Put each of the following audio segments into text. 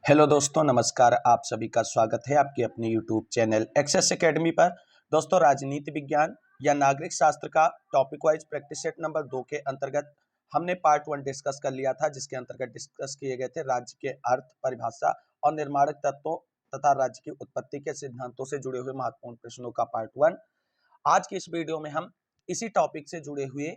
Hello दोस्तों, नमस्कार। आप सभी का स्वागत है आपके अपने यूट्यूब चैनल एक्सेस एकेडमी पर। दोस्तों, राजनीति विज्ञान या नागरिक शास्त्र का topic wise practice set number 2 के अंतर्गत हमने पार्ट 1 डिस्कस कर लिया था, जिसके अंतर्गत डिस्कस किए गए थे राज्य के अर्थ, परिभाषा और निर्माणक तत्वों तथा राज्य की उत्पत्ति के सिद्धांतों से जुड़े हुए महत्वपूर्ण प्रश्नों का पार्ट 1। आज की इस वीडियो में हम इसी टॉपिक से जुड़े हुए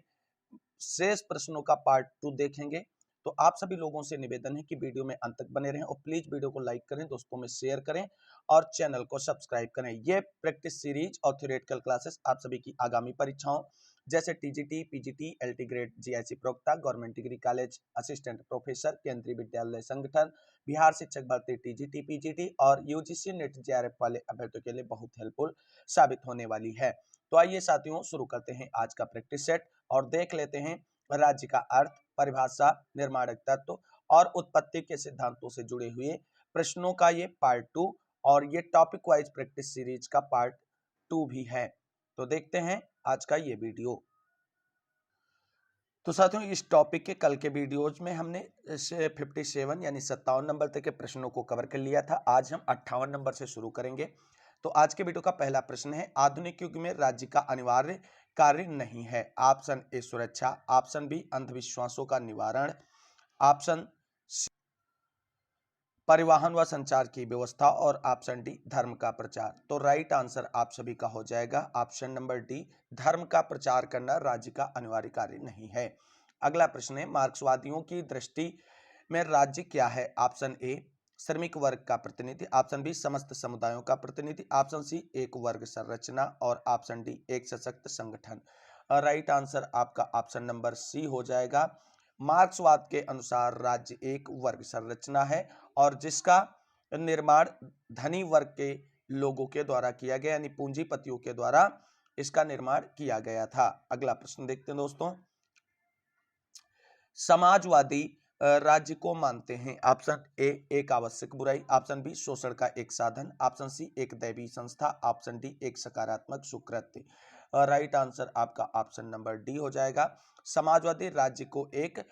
शेष प्रश्नों का पार्ट 2 देखेंगे। तो आप सभी लोगों से निवेदन है कि वीडियो में अंत तक बने रहें और प्लीज वीडियो को लाइक करें, दोस्तों में शेयर करें और चैनल को सब्सक्राइब करें। ये प्रैक्टिस सीरीज और थ्योरेटिकल क्लासेस आप सभी की आगामी परीक्षाओं जैसे TGT, PGT, LT grade, GIC प्रवक्ता, government degree college, assistant professor, Kendriya Vidyalaya Sangathan, Bihar शिक्षक भर्ती टीजीटी, पीजीटी और यूजीसी नेट जेआरएफ वाले अभ्यर्थियों के लिए बहुत हेल्पफुल साबित होने वाली है। तो आइए साथियों, शुरू करते हैं आज का प्रैक्टिस सेट और देख लेते हैं राज्य का अर्थ, परिभाषा, निर्माणक तत्व और उत्पत्ति के सिद्धांतों से जुड़े हुए प्रश्नों का ये पार्ट 2 और ये टॉपिक वाइज प्रैक्टिस सीरीज का पार्ट 2 भी है। तो देखते हैं आज का ये वीडियो। तो साथियों, इस टॉपिक के कल के वीडियोज में हमने 57 यानी 57 नंबर तक के प्रश्नों को कवर कर लिया था। आज हम 58 नंबर से शुरू करेंगे। तो आज के वीडियो का पहला प्रश्न है, आधुनिक युग में राज्य का अनिवार्य कार्य नहीं है। ऑप्शन ए सुरक्षा, ऑप्शन बी अंधविश्वासों का निवारण, ऑप्शन सी परिवहन व संचार की व्यवस्था और ऑप्शन डी धर्म का प्रचार। तो राइट आंसर आप सभी का हो जाएगा ऑप्शन नंबर डी, धर्म का प्रचार करना राज्य का अनिवार्य कार्य नहीं है। अगला प्रश्न है, मार्क्सवादियों की दृष्टि में राज्य क्या है। ऑप्शन ए श्रमिक वर्ग का प्रतिनिधि, ऑप्शन बी समस्त समुदायों का प्रतिनिधि, ऑप्शन सी एक वर्ग संरचना और ऑप्शन डी एक सशक्त संगठन। राइट आंसर आपका ऑप्शन नंबर सी हो जाएगा। मार्क्सवाद के अनुसार राज्य एक वर्ग संरचना है और जिसका निर्माण धनी वर्ग के लोगों के द्वारा किया गया, यानी पूंजीपतियों के द्वारा इसका निर्माण किया गया था। अगला प्रश्न देखते हैं दोस्तों, समाजवादी राज्य को मानते हैं। ऑप्शन ए एक आवश्यक बुराई, ऑप्शन बी शोषण का एक साधन, ऑप्शन सी एक दैवीय संस्था, ऑप्शन डी एक सकारात्मक सुकृत्य। राइट आंसर आपका ऑप्शन नंबर डी हो जाएगा। समाजवादी राज्य को एक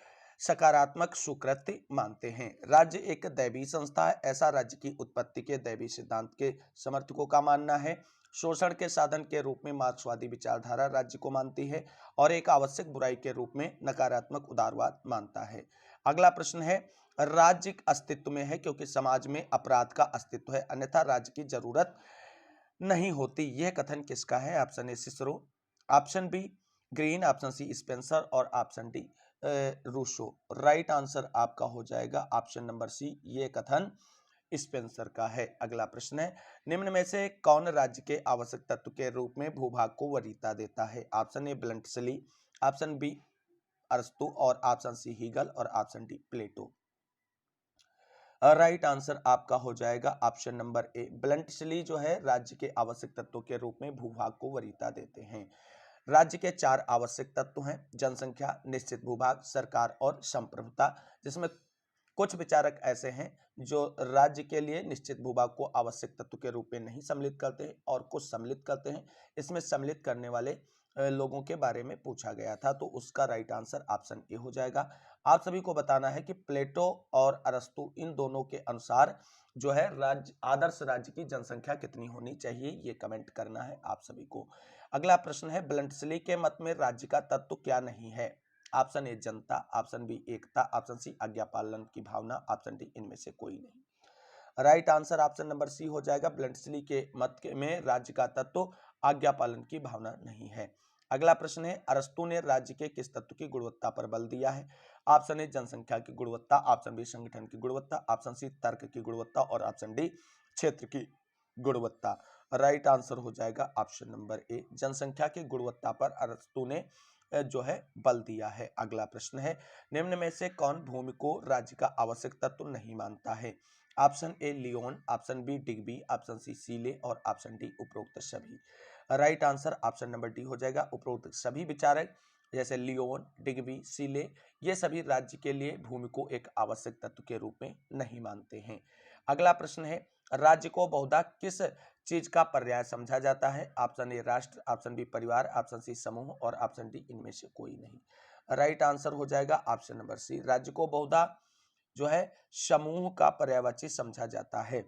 सकारात्मक सुकृत्य मानते हैं। राज्य एक दैवीय संस्था है, ऐसा राज्य की उत्पत्ति के दैवीय सिद्धांत के समर्थकों का मानना है। शोषण के साधन के रूप में मार्क्सवादी विचारधारा राज्य को मानती है और एक आवश्यक बुराई के रूप में नकारात्मक उदारवाद मानता है। अगला प्रश्न है, राज्य अस्तित्व में है क्योंकि समाज में अपराध का अस्तित्व है, अन्यथा राज्य की जरूरत नहीं होती। यह कथन किसका है। Option A Cicero, option B Green, option C Spencer और option D Rousseau. Right answer आपका हो जाएगा ऑप्शन नंबर सी, ये कथन स्पेंसर का है। अगला प्रश्न है, निम्न में से कौन राज्य के आवश्यक तत्व के रूप में भूभाग को वरीयता देता है। ऑप्शन ए ब्लंटसली, ऑप्शन बी अरस्तु और ऑप्शन सी हीगल और ऑप्शन डी प्लेटो। राइट आंसर आपका हो जाएगा ऑप्शन नंबर ए, ब्लंटसली जो है राज्य के आवश्यक तत्वों के रूप में भूभाग को वरीयता देते हैं। राज्य के 4 आवश्यक तत्व हैं, जनसंख्या, निश्चित भूभाग, सरकार और संप्रभुता, जिसमें कुछ विचारक ऐसे हैं जो राज्य के लिए निश्चित भूभाग को आवश्यक तत्व के रूप में नहीं सम्मिलित करते हैं और कुछ सम्मिलित करते हैं। इसमें सम्मिलित करने वाले लोगों के बारे में पूछा गया था, तो उसका राइट आंसर ऑप्शन ए हो जाएगा। आप सभी को बताना है कि प्लेटो और अरस्तु इन दोनों के अनुसार जो है राज्य, आदर्श राज्य की जनसंख्या कितनी होनी चाहिए, ये कमेंट करना है आप सभी को। अगला प्रश्न है, ब्लंटसली के मत में राज्य का तत्व क्या नहीं है। ऑप्शन ए जनता, ऑप्शन बी एकता, ऑप्शन सी आज्ञा पालन की भावना, ऑप्शन डी इनमें से कोई नहीं। Right answer option number C हो जाएगा। ब्लंटसली के मत में राज्य का तत्व आज्ञा पालन की भावना नहीं है। अगला प्रश्न है, अरस्तु ने राज्य के किस तत्व की गुणवत्ता पर बल दिया है। ऑप्शन ए जनसंख्या की गुणवत्ता, ऑप्शन बी संगठन की गुणवत्ता, ऑप्शन सी तर्क की गुणवत्ता और ऑप्शन डी क्षेत्र की गुणवत्ता। राइट आंसर हो जाएगा ऑप्शन नंबर ए, जनसंख्या की गुणवत्ता पर अरस्तु ने जो है बल दिया है। अगला प्रश्न है, निम्न में से कौन भूमि को राज्य का आवश्यक तत्व नहीं मानता है। Option A Leon, option B Digby, option C Seeley और ऑप्शन डी उपरोक्त सभी। Right answer option number D हो जाएगा। उपरोक्त सभी विचारक जैसे लियोन, डिग्बी, सीले, ये सभी राज्य के लिए भूमि को एक आवश्यक तत्व के रूप में नहीं मानते हैं। अगला प्रश्न है, राज्य को बहुधा किस चीज का पर्याय समझा जाता है। ऑप्शन ए राष्ट्र, ऑप्शन बी परिवार, ऑप्शन सी समूह और ऑप्शन डी इनमें से कोई नहीं। राइट आंसर हो जाएगा ऑप्शन नंबर सी, राज्य को बहुधा जो है समूह का पर्यायवाची समझा जाता है।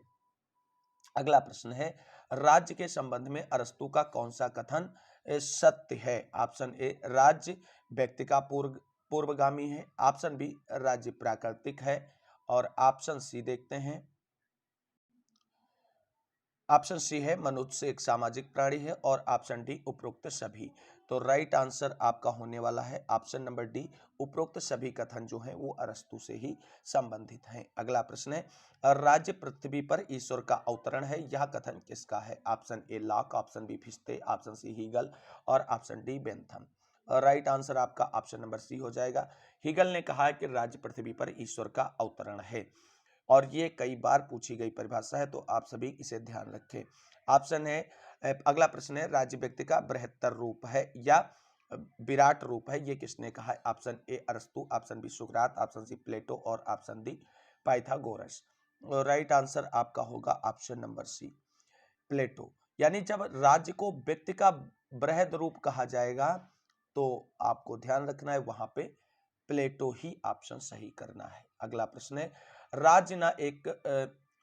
अगला प्रश्न है, राज्य के संबंध में अरस्तू का कौन सा कथन सत्य है? ऑप्शन ए, राज्य व्यक्ति का पूर्वगामी है। ऑप्शन बी, राज्य प्राकृतिक है। और ऑप्शन सी देखते हैं, ऑप्शन सी है मनुष्य एक सामाजिक प्राणी है। और ऑप्शन डी उपरोक्त सभी। तो राइट आंसर आपका होने वाला है ऑप्शन नंबर डी, उपरोक्त सभी कथन जो है वो अरस्तु से ही संबंधित हैं। अगला प्रश्न है, राज्य पृथ्वी पर ईश्वर का अवतरण है, यह कथन किसका है? Option A Locke, option B Fichte, option C Hegel और option D Bentham. Right answer आपका ऑप्शन नंबर सी हो जाएगा। हीगल ने कहा है कि राज्य पृथ्वी पर ईश्वर का अवतरण है और ये कई बार पूछी गई परिभाषा है, तो आप सभी इसे ध्यान रखें। ऑप्शन है, अगला प्रश्न है, राज्य व्यक्ति का बृहत्तर रूप है या विराट रूप है, ये किसने कहा है? ऑप्शन ए अरस्तु, ऑप्शन बी सुकरात, ऑप्शन सी प्लेटो और option D Pythagoras. Right answer आपका होगा ऑप्शन नंबर सी, प्लेटो। यानी जब राज्य को व्यक्ति का बृहद रूप कहा जाएगा तो आपको ध्यान रखना है वहां पे प्लेटो ही ऑप्शन सही करना है। अगला प्रश्न है, राज्य ना एक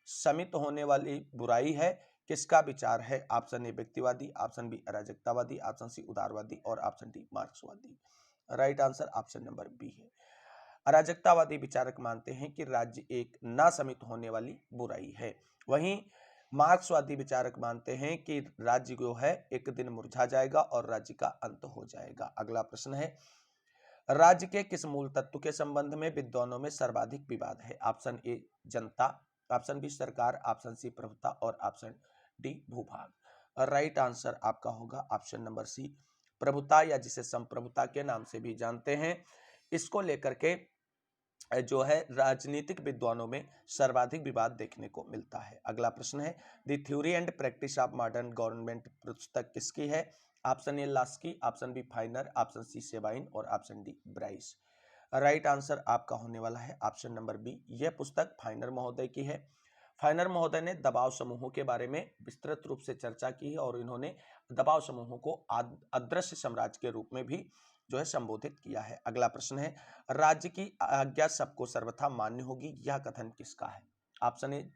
समित होने वाली बुराई है, किसका विचार है? ऑप्शन ए व्यक्तिवादी, ऑप्शन बी अराजकतावादी, ऑप्शन सी उदारवादी और ऑप्शन डी मार्क्सवादी। Right answer option number B है। अराजकतावादी विचारक मानते हैं कि राज्य एक ना समित होने वाली बुराई है। वहीं मार्क्सवादी विचारक मानते हैं कि राज्य जो है एक दिन मुरझा जाएगा और राज्य का अंत हो जाएगा। अगला प्रश्न है, राज्य के किस मूल तत्व के संबंध में विद्वानों में सर्वाधिक विवाद है? ऑप्शन ए जनता, ऑप्शन बी सरकार, ऑप्शन सी प्रभुता और ऑप्शन डी भूभाग। राइट आंसर आपका होगा ऑप्शन नंबर सी, प्रभुता या जिसे संप्रभुता के नाम से भी जानते हैं। इसको लेकर के जो है राजनीतिक विद्वानों में सर्वाधिक विवाद देखने को मिलता है। अगला प्रश्न है, the theory and practice of modern government पुस्तक किसकी है? Option A Laski, option B Finer, option C Sabine और option D Bryce. Right answer आपका होने वाला है ऑप्शन नंबर बी, यह पुस्तक फाइनर महोदय की है। फाइनर महोदय ने दबाव समूहों के बारे में विस्तृत रूप से चर्चा की है और इन्होंने दबाव समूहों को अदृश्य साम्राज्य के रूप में भी जो है संबोधित किया है। अगला प्रश्न है, राज्य की आज्ञा सबको सर्वथा मान्य होगी, यह कथन किसका है? Option A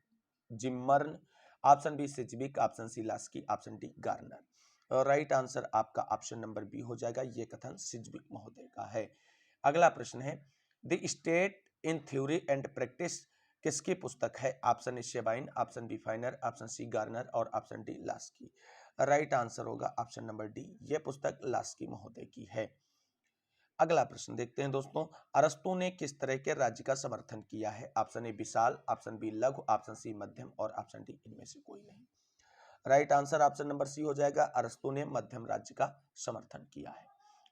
Zimmern, option B Sidgwick, option C Laski, option D Garner. Right answer आपका ऑप्शन नंबर बी हो जाएगा, यह कथन सिजविक महोदय का है। अगला प्रश्न है, the state in theory and practice किसकी पुस्तक है? Option A Sabine, option B Finer, option C Garner और option D Laski. Right answer होगा ऑप्शन नंबर डी, यह पुस्तक लास्की महोदय की है। अगला प्रश्न देखते हैं दोस्तों, अरस्तु ने किस तरह के राज्य का समर्थन किया है? ऑप्शन ए विशाल, ऑप्शन बी लघु, ऑप्शन सी मध्यम और ऑप्शन डी इनमें से कोई नहीं। Right answer option number C हो जाएगा, अरस्तु ने मध्यम राज्य का समर्थन किया है।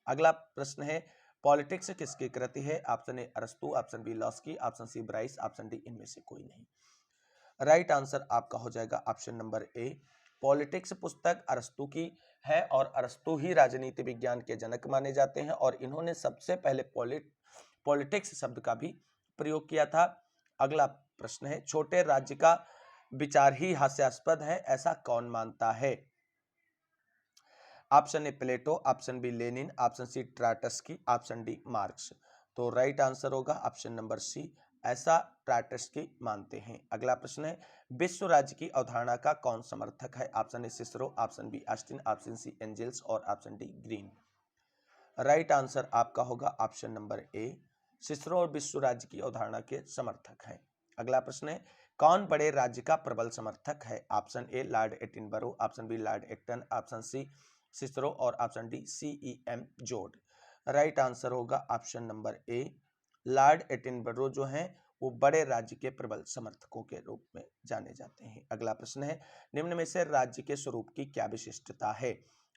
अगला प्रश्न है, पॉलिटिक्स किसकी कृति है? ऑप्शन ए अरस्तु, option B Laski, option C Bryce, option D इनमें से कोई नहीं। राइट आंसर आपका हो जाएगा ऑप्शन नंबर ए, पॉलिटिक्स पुस्तक अरस्तु की है और अरस्तु ही राजनीति विज्ञान के जनक माने जाते हैं और इन्होंने सबसे पहले पॉलिटिक्स शब्द का भी प्रयोग किया था। अगला प्रश्न है, छोटे राज्य का विचार ही हास्यास्पद है, ऐसा कौन मानता है? Option A Plato, option B Lenin, option C Trotsky, option D Marx. तो राइट आंसर होगा ऑप्शन नंबर सी, ऐसा ट्राटस्की मानते हैं। अगला प्रश्न है, विश्व राज्य की अवधारणा का कौन समर्थक है? Option A Cicero, option B Austin, option C Engels और option D Green. Right answer आपका होगा ऑप्शन नंबर ए, सिसरो और विश्व राज्य की अवधारणा के समर्थक हैं। अगला प्रश्न है, कौन बड़े राज्य का प्रबल समर्थक है? Option A Lord Attenborough, option B Lord Acton, option C Cicero और option D CEM Joad. Right answer होगा option number A, Lord Attenborough जो हैं वो बड़े राज्य के प्रबल समर्थकों के रूप में जाने जाते हैं। अगला प्रश्न है, निम्न में से राज्य के स्वरूप की क्या विशिष्टता है?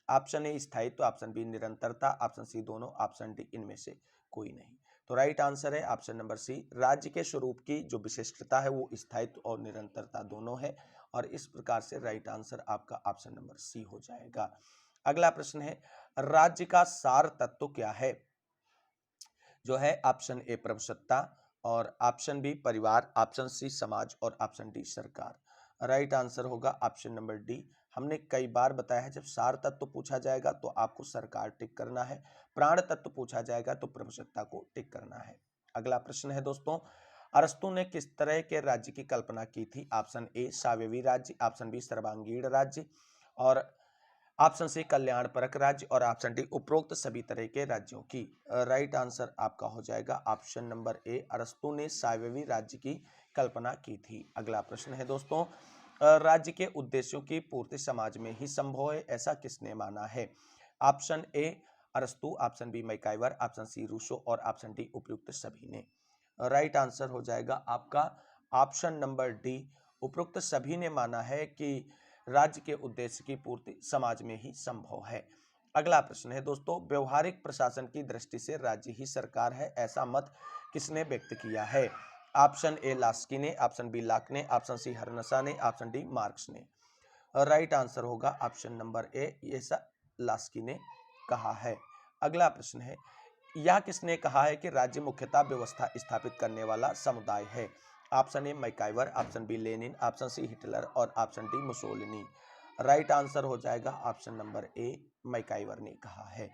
ऑप्शन ए स्थायित्व, ऑप्शन बी निरंतरता, ऑप्शन सी दोनों, ऑप्शन डी इनमें से कोई नहीं। तो राइट आंसर है ऑप्शन नंबर सी, राज्य के स्वरूप की जो विशिष्टता है वो स्थायित्व और निरंतरता दोनों है और इस प्रकार से राइट आंसर आपका ऑप्शन नंबर सी हो जाएगा। अगला प्रश्न है, राज्य का सार तत्व क्या है? जो है ऑप्शन ए प्रभुसत्ता और ऑप्शन बी परिवार, ऑप्शन सी समाज और ऑप्शन डी सरकार। राइट आंसर होगा ऑप्शन नंबर डी। हमने कई बार बताया है, जब सार तत्व पूछा जाएगा तो आपको सरकार टिक करना है, प्राण तत्व पूछा जाएगा तो प्रभुसत्ता को टिक करना है। अगला प्रश्न है दोस्तों, अरस्तु ने किस तरह के राज्य की कल्पना की थी? ऑप्शन ए सावयवी राज्य, ऑप्शन बी सर्वांगीण राज्य, और ऑप्शन सी कल्याणपरक राज्य, और ऑप्शन डी उपरोक्त सभी तरह के राज्यों की। राइट आंसर आपका हो जाएगा ऑप्शन नंबर ए, अरस्तु ने सावयवी राज्य की कल्पना की थी। अगला प्रश्न है दोस्तों, राज्य के उद्देश्यों की पूर्ति समाज में ही संभव है, ऐसा किसने माना है? ऑप्शन ए अरस्तु, option B MacIver, option C Rousseau, और ऑप्शन डी उपयुक्त सभी ने। राइट आंसर हो जाएगा आपका ऑप्शन नंबर डी, उपरोक्त सभी ने माना है कि राज्य के उद्देश्य की पूर्ति समाज में ही संभव है। अगला प्रश्न है दोस्तों, व्यवहारिक प्रशासन की दृष्टि से राज्य ही सरकार है, ऐसा मत किसने व्यक्त किया है? ऑप्शन ए लास्की ने, ऑप्शन बी लाक ने, ऑप्शन सी हरनसा ने, ऑप्शन डी मार्क्स ने। राइट आंसर होगा ऑप्शन नंबर ए, ऐसा लास्की ने कहा है। अगला प्रश्न है, यह किसने कहा है कि राज्य मुख्यतः व्यवस्था स्थापित करने वाला समुदाय है? Option A MacIver, option B Lenin, option C Hitler, और option D Mussolini. Right answer हो जाएगा ऑप्शन नंबर ए, मैकाइवर ने कहा है।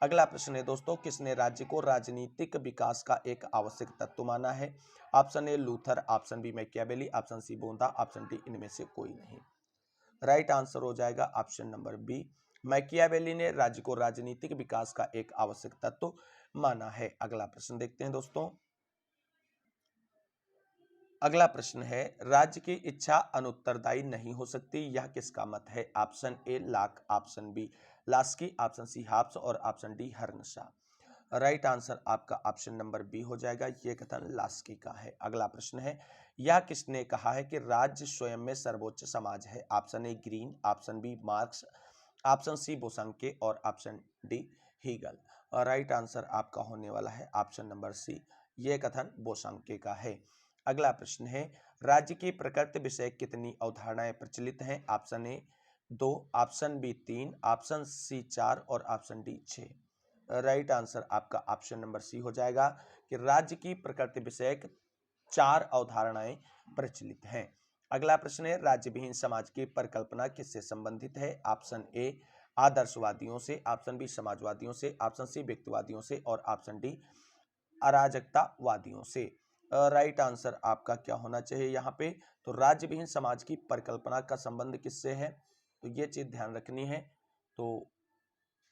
अगला प्रश्न है दोस्तों, किसने राज्य को राजनीतिक विकास का एक आवश्यक तत्व माना है? Option A Luther, option B Machiavelli, option C बोंदा, ऑप्शन डी इनमें से कोई नहीं। राइट आंसर हो जाएगा ऑप्शन नंबर बी, मैकियावेली ने राज्य को राजनीतिक विकास का एक आवश्यक तत्व माना है। अगला प्रश्न देखते हैं दोस्तों, अगला प्रश्न है, राज्य की इच्छा अनुत्तरदायी नहीं हो सकती, यह किसका मत है? Option A Locke, option B Laski, option C Hobbes, और option D Hearnshaw. Right answer आपका ऑप्शन नंबर बी हो जाएगा, यह कथन लास्की का है। अगला प्रश्न है, यह किसने कहा है कि राज्य स्वयं में सर्वोच्च समाज है? Option A Green, option B Marx, option C Bosanquet, और option D Hegel. Right answer आपका होने वाला है ऑप्शन नंबर सी, यह कथन बोसांके का है। अगला प्रश्न है, राज्य की प्रकृति विषय कितनी अवधारणाएं प्रचलित हैं? Option A 2, option B 3, option C 4, और ऑप्शन डी 6। राइट आंसर आपका ऑप्शन नंबर सी हो जाएगा कि राज्य की प्रकृति विषयक 4 अवधारणाएं प्रचलित हैं। अगला प्रश्न है, राज्य विहीन समाज की परिकल्पना किससे संबंधित है? ऑप्शन ए आदर्शवादियों से, ऑप्शन बी समाजवादियों से, ऑप्शन सी व्यक्तिवादियों से, और ऑप्शन डी अराजकतावादियों से। राइट आंसर आपका क्या होना चाहिए यहाँ पे? तो राज्य विहीन समाज की परिकल्पना का संबंध किससे है, तो ये चीज ध्यान रखनी है। तो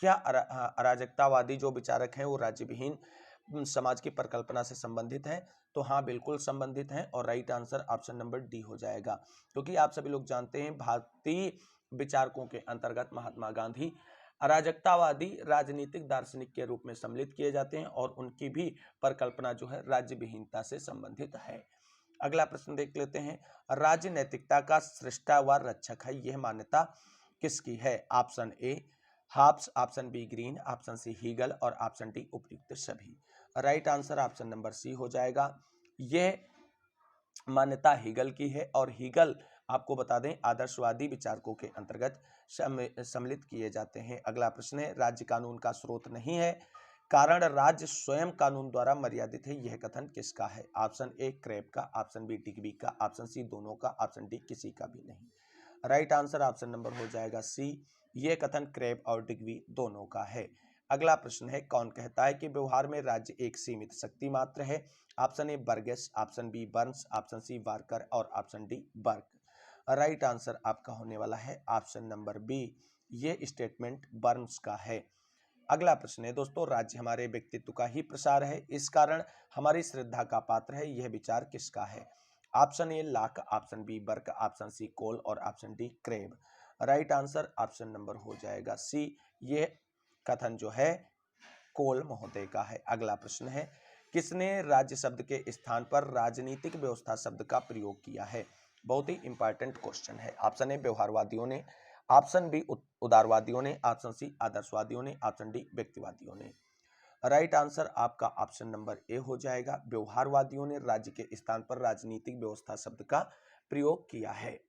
क्या अराजकतावादी जो विचारक हैं वो राज्य विहीन समाज की परिकल्पना से संबंधित हैं? तो हाँ, बिल्कुल संबंधित हैं, और right answer option number D हो जाएगा। क्योंकि आप सभी लोग जानते हैं, भारतीय विचारकों के अंतर्गत महात्मा गांधी अराजकतावादी राजनीतिक दार्शनिक के रूप में सम्मिलित किए जाते हैं, और उनकी भी परिकल्पना जो है राज्य विहीनता से संबंधित है। अगला प्रश्न देख लेते हैं, राज्य नैतिकता का सृष्टा व रक्षक है, यह मान्यता किसकी है? Option A Hobbes, option B Green, option C Hegel, और ऑप्शन डी उपयुक्त सभी। Right answer option number C हो जाएगा, यह मान्यता हीगल की है, और हीगल आपको बता दें आदर्शवादी विचारकों के अंतर्गत सम्मिलित किए जाते हैं। अगला प्रश्न है, राज्य कानून का स्रोत नहीं है, कारण राज्य स्वयं कानून द्वारा मर्यादित है, यह कथन किसका है? ऑप्शन ए क्रेब का, ऑप्शन बी डिग्बी का, ऑप्शन सी दोनों का, ऑप्शन डी किसी का भी नहीं। राइट आंसर ऑप्शन नंबर हो जाएगा सी, यह कथन क्रेब और डिग्बी दोनों का है। अगला प्रश्न है, कौन कहता है कि व्यवहार में राज्य एक सीमित शक्ति मात्र है? Option A Burgess, option B Burns, option C Barker, और option D Burke. Right answer आपका होने वाला है ऑप्शन नंबर बी, ये स्टेटमेंट बर्न्स का है। अगला प्रश्न है दोस्तों, राज्य हमारे व्यक्तित्व का ही प्रसार है, इस कारण हमारी श्रद्धा का पात्र है, यह विचार किसका है? Option A Locke, option B Burke, option C Cole, और option D Krabbe. Right answer option number हो जाएगा सी, ये कथन जो है कोल महोदय का है। अगला प्रश्न है, किसने राज्य शब्द के स्थान पर राजनीतिक व्यवस्था शब्द का प्रयोग किया है? बहुत ही इंपॉर्टेंट क्वेश्चन है। ऑप्शन ए व्यवहारवादियों ने, ऑप्शन बी उदारवादियों ने, ऑप्शन सी आदर्शवादियों ने, ऑप्शन डी व्यक्तिवादियों ने। राइट आंसर आपका ऑप्शन नंबर ए हो जाएगा, व्यवहारवादियों ने राज्य के स्थान पर राजनीतिक व्यवस्था शब्द का प्रयोग किया है।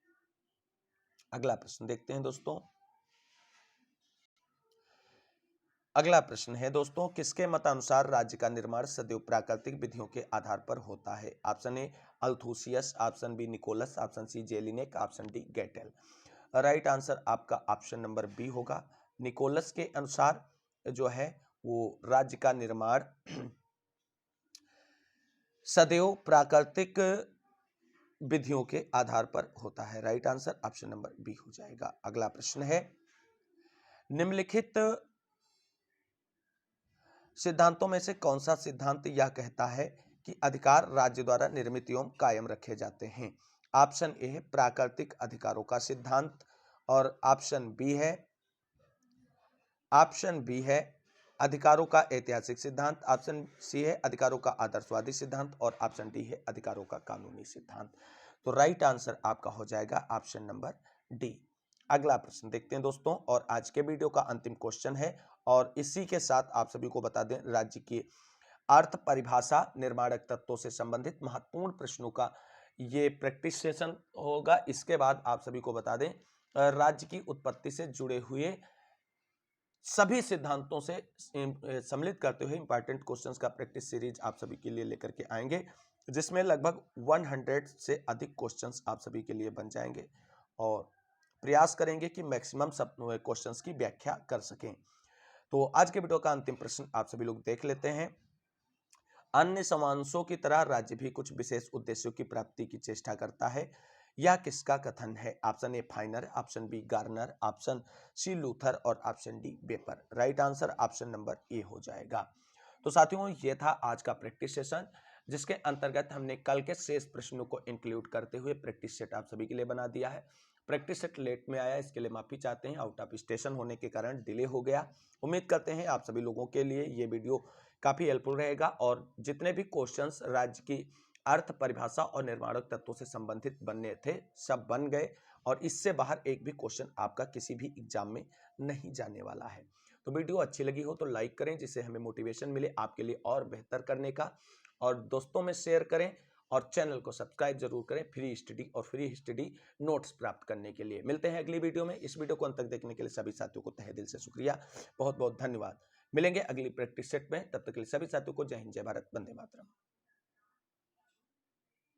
अगला प्रश्न देखते हैं दोस्तों, अगला प्रश्न है दोस्तों, किसके मतानुसार राज्य का निर्माण सदैव प्राकृतिक विधियों के आधार पर होता है? Option A Althusius, option B Nicholas, option C Jellinek, option D Gettell. Right answer आपका ऑप्शन नंबर बी होगा, निकोलस के अनुसार जो है वो राज्य का निर्माण सदैव प्राकृतिक विधियों के आधार पर होता है। Right answer option number B हो जाएगा। अगला प्रश्न है, निम्नलिखित सिद्धांतों में से कौन सा सिद्धांत यह कहता है कि अधिकार राज्य द्वारा निर्मित एवं कायम रखे जाते हैं? ऑप्शन ए है प्राकृतिक अधिकारों का सिद्धांत, और ऑप्शन बी है अधिकारों का ऐतिहासिक सिद्धांत, ऑप्शन सी है अधिकारों का आदर्शवादी सिद्धांत, और ऑप्शन डी है अधिकारों का कानूनी सिद्धांत। तो राइट आंसर आपका हो जाएगा ऑप्शन नंबर डी। अगला प्रश्न देखते हैं दोस्तों, और आज के वीडियो का अंतिम क्वेश्चन है, और इसी के साथ आप सभी को बता दें राज्य की अर्थ परिभाषा निर्माणक तत्वों से संबंधित महत्वपूर्ण प्रश्नों का ये प्रैक्टिस सेशन होगा। इसके बाद आप सभी को बता दें राज्य की उत्पत्ति से जुड़े हुए सभी सिद्धांतों से सम्मिलित करते हुए इंपॉर्टेंट क्वेश्चंस का प्रैक्टिस सीरीज आप सभी के लिए लेकर के आएंगे, जिसमें लगभग 100 से अधिक क्वेश्चंस आप सभी के लिए बन जाएंगे, और प्रयास करेंगे कि मैक्सिमम सब क्वेश्चंस की व्याख्या कर सकें। तो आज के वीडियो का अंतिम प्रश्न आप सभी लोग देख लेते हैं। अन्य समांशों की तरह राज्य भी कुछ विशेष उद्देश्यों की प्राप्ति की चेष्टा करता है, यह किसका कथन है? Option A Finer, option B Garner, option C Luther, और option D Weber. Right answer option number A हो जाएगा। तो साथियों, ये था आज का प्रैक्टिस सेशन, जिसके अंतर्गत हमने कल के शेष प्रश्नों को इंक्लूड करते हुए प्रैक्टिस सेट आप सभी के लिए बना दिया है। प्रैक्टिस सेट लेट में आया, इसके लिए माफी चाहते हैं, आउट ऑफ स्टेशन होने के कारण डिले हो गया। उम्मीद करते हैं आप सभी लोगों के लिए ये वीडियो काफी हेल्पफुल रहेगा, और जितने भी क्वेश्चंस राज्य की अर्थ परिभाषा और निर्माणक तत्वों से संबंधित बनने थे सब बन गए, और इससे बाहर एक भी क्वेश्चन आपका किसी भी एग्जाम में नहीं जाने वाला है। तो वीडियो अच्छी लगी हो तो लाइक करें, जिससे हमें मोटिवेशन मिले आपके लिए और बेहतर करने का, और दोस्तों में शेयर करें, और चैनल को सब्सक्राइब जरूर करें फ्री स्टडी और फ्री स्टडी नोट्स प्राप्त करने के लिए। मिलते हैं अगली वीडियो में। इस वीडियो को अंत तक देखने के लिए सभी साथियों को तहे दिल से शुक्रिया, बहुत बहुत धन्यवाद। मिलेंगे अगली प्रैक्टिस सेट में, तब तक के लिए सभी साथियों को जय हिंद, जय भारत, वंदे मातरम।